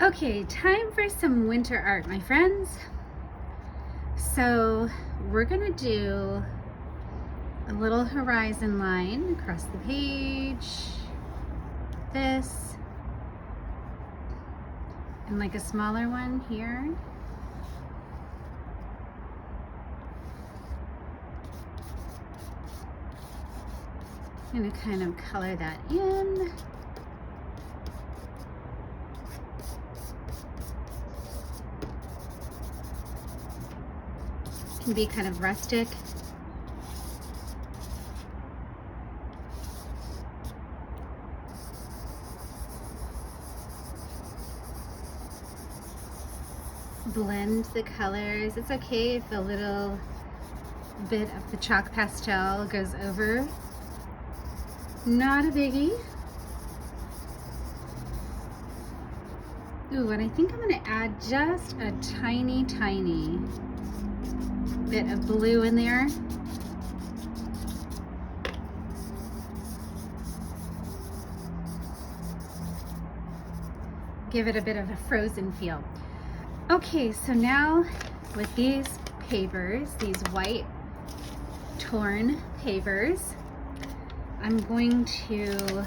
Okay, time for some winter art, my friends. So we're gonna do a little horizon line across the page, this, and like a smaller one here. I'm gonna kind of color that in. Can be kind of rustic. Blend the colors. It's okay if a little bit of the chalk pastel goes over. Not a biggie. Ooh, and I think I'm gonna add just a tiny bit of blue in there. Give it a bit of a frozen feel. Okay, so now with these papers, these white torn papers, I'm going to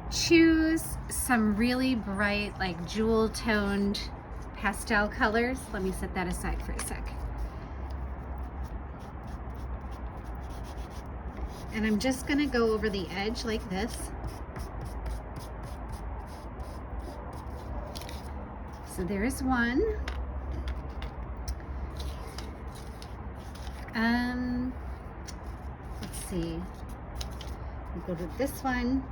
choose some really bright, like jewel toned pastel colors. Let me set that aside for a sec. And I'm just gonna go over the edge like this. So there's one. Let's see. We'll go to this one.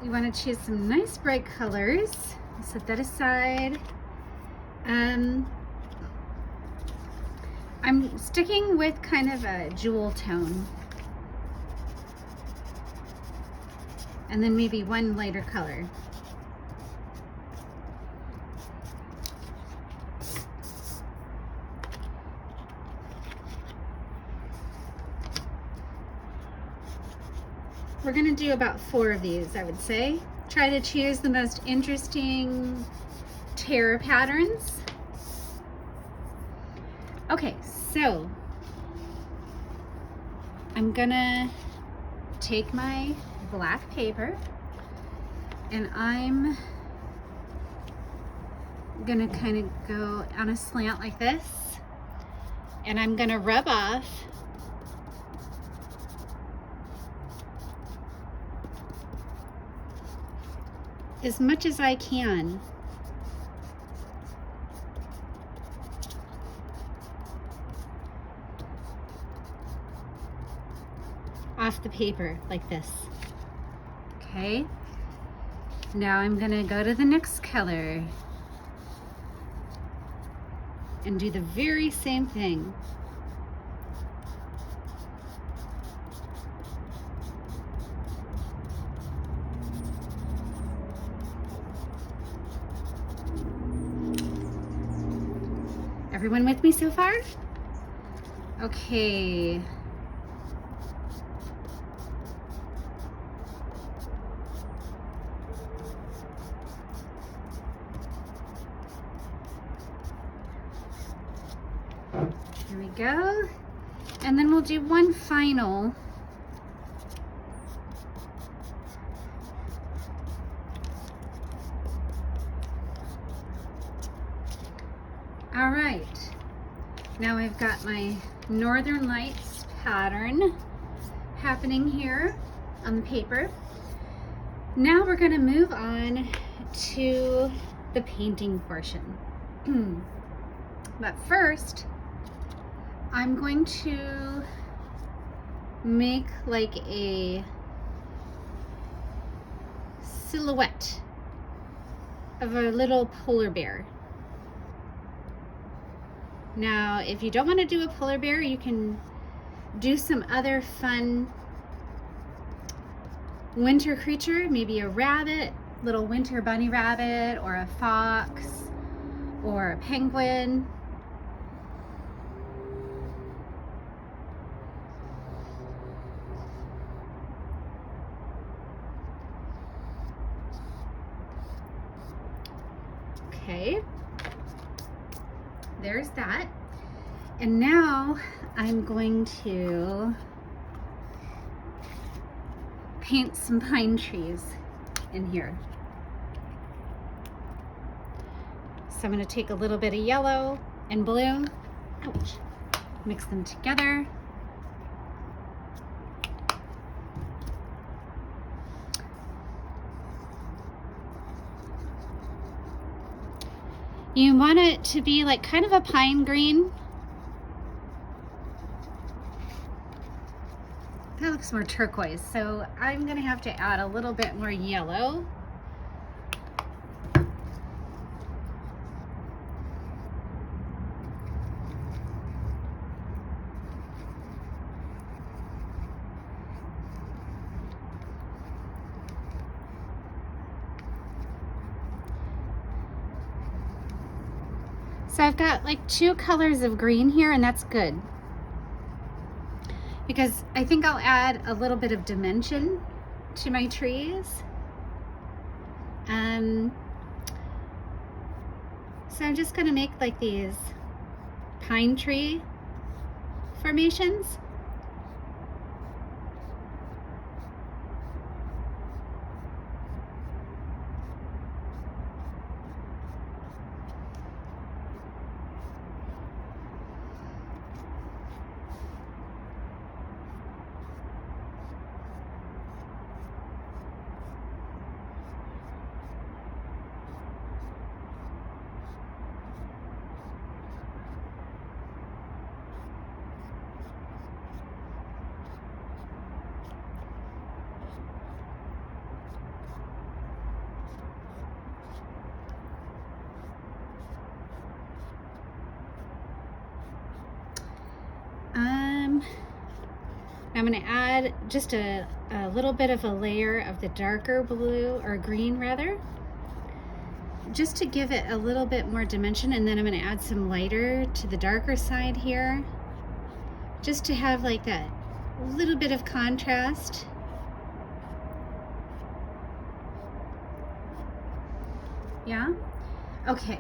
You want to choose some nice bright colors. Set that aside. I'm sticking with kind of a jewel tone. And then maybe one lighter color. We're going to do about 4 of these, I would say. Try to choose the most interesting tear patterns. Okay, so I'm gonna take my black paper and I'm gonna kind of go on a slant like this, and I'm gonna rub off as much as I can off the paper like this. Okay, now I'm gonna go to the next color and do the very same thing. Everyone with me so far? Okay. Here we go. And then we'll do one final. All right. Now I've got my Northern Lights pattern happening here on the paper. Now we're going to move on to the painting portion. But first, I'm going to make like a silhouette of a little polar bear. Now, if you don't want to do a polar bear, you can do some other fun winter creature, maybe a rabbit, little winter bunny rabbit, or a fox, or a penguin. Okay, there's that. And now I'm going to paint some pine trees in here. So I'm going to take a little bit of yellow and blue, ouch, mix them together. You want it to be like kind of a pine green. That looks more turquoise, so I'm gonna have to add a little bit more yellow. So I've got like 2 colors of green here, and that's good, because I think I'll add a little bit of dimension to my trees. So I'm just gonna make like these pine tree formations. I'm going to add just a little bit of a layer of the darker blue, or green rather, just to give it a little bit more dimension, and then I'm going to add some lighter to the darker side here, just to have like that little bit of contrast. Yeah? Okay.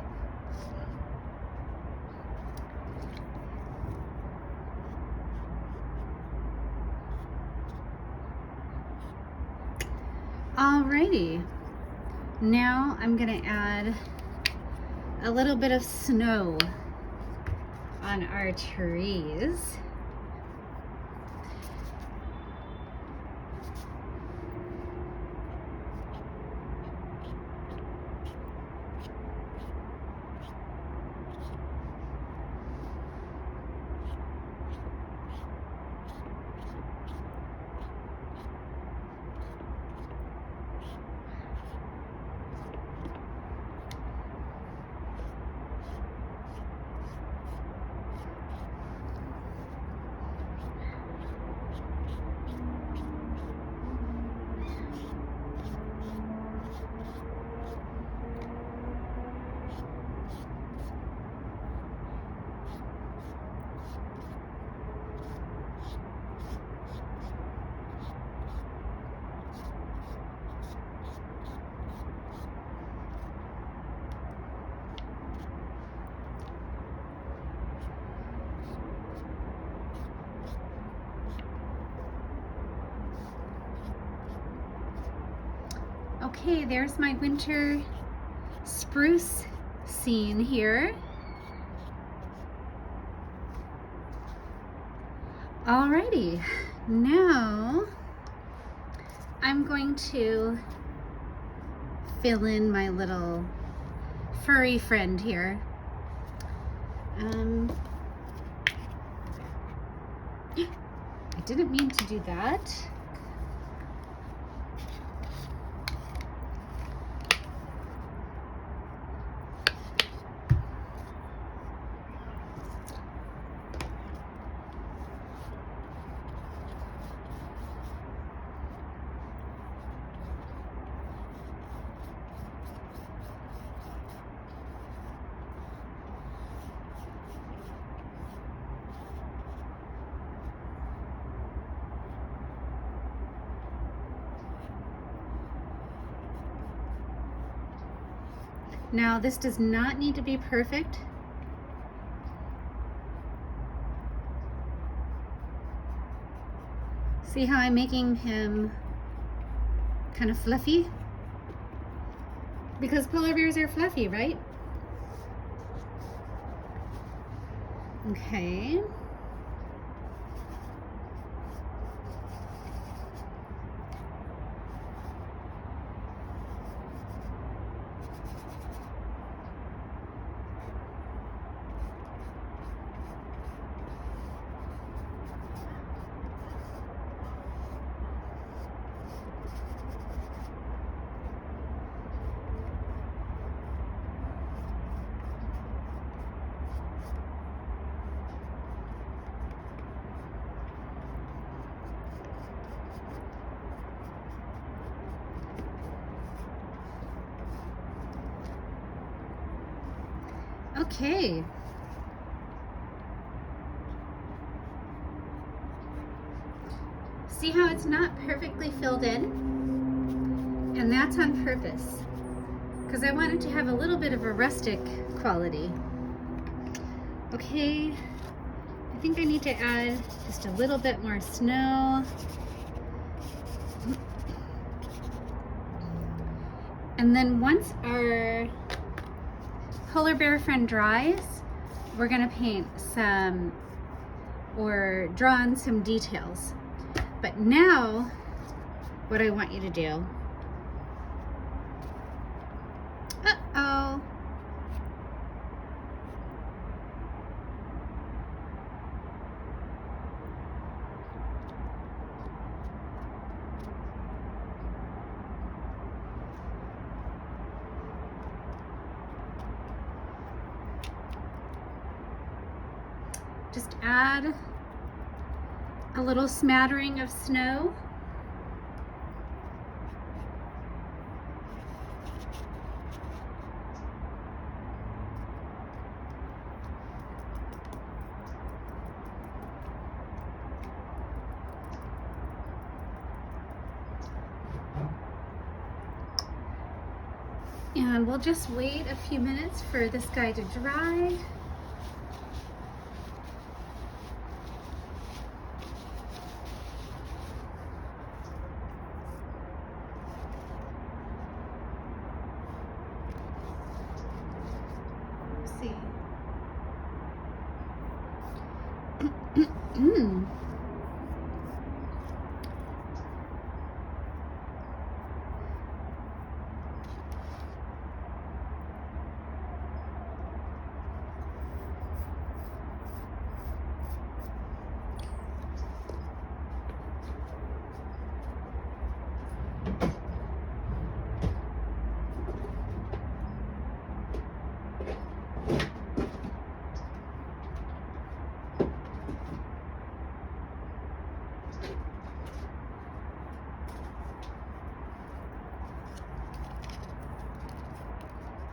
Alrighty, now I'm gonna add a little bit of snow on our trees. Okay, there's my winter spruce scene here. Alrighty, now I'm going to fill in my little furry friend here. I didn't mean to do that. Now this does not need to be perfect. See how I'm making him kind of fluffy? Because polar bears are fluffy, right? Okay. Okay. See how it's not perfectly filled in? And that's on purpose, because I wanted to have a little bit of a rustic quality. Okay, I think I need to add just a little bit more snow. And then once our polar bear friend dries, we're gonna paint some or draw on some details. But now, what I want you to do, uh-oh, just add a little smattering of snow. And we'll just wait a few minutes for this guy to dry. See.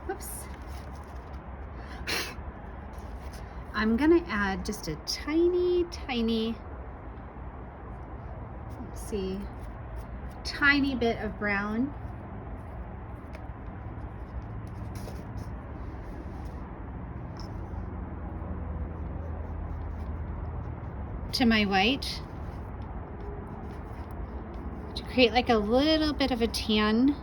Oops. I'm gonna add just a tiny, let's see, tiny bit of brown. To my white to create like a little bit of a tan.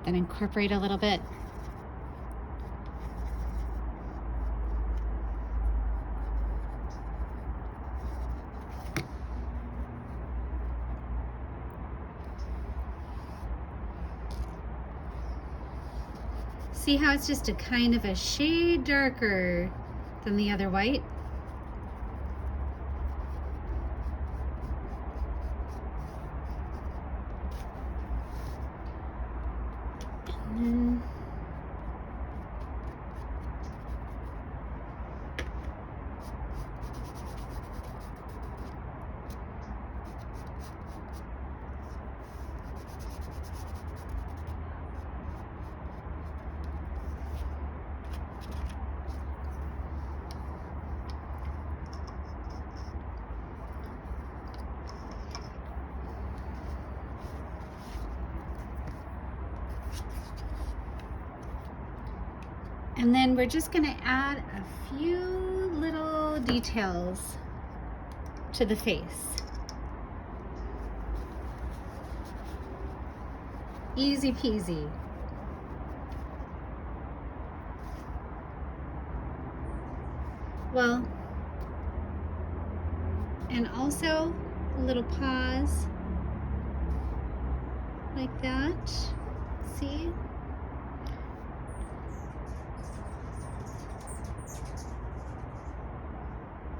Then incorporate a little bit. See how it's just a kind of a shade darker than the other white? And then And then we're just going to add a few little details to the face. Easy peasy. Well, and also a little pause like that. See?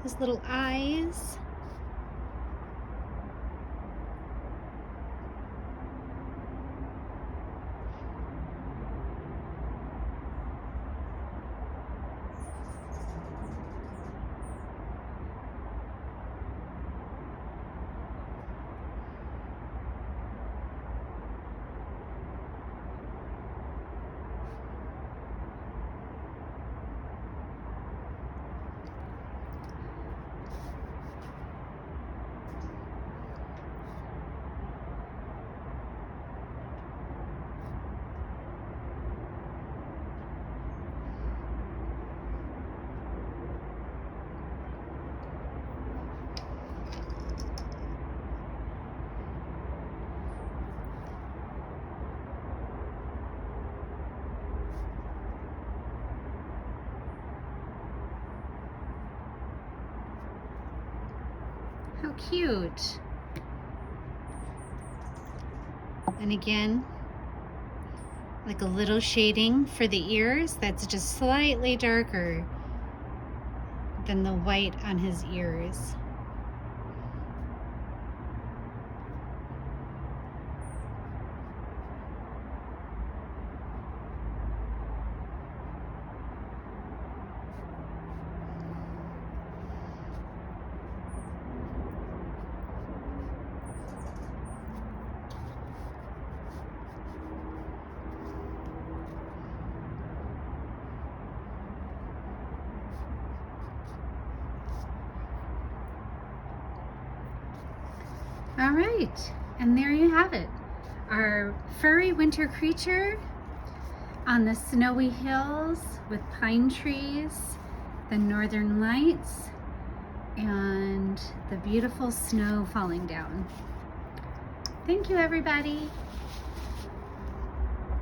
His little eyes. How cute. And again, like a little shading for the ears that's just slightly darker than the white on his ears. All right, and there you have it. Our furry winter creature on the snowy hills with pine trees, the northern lights, and the beautiful snow falling down. Thank you, everybody.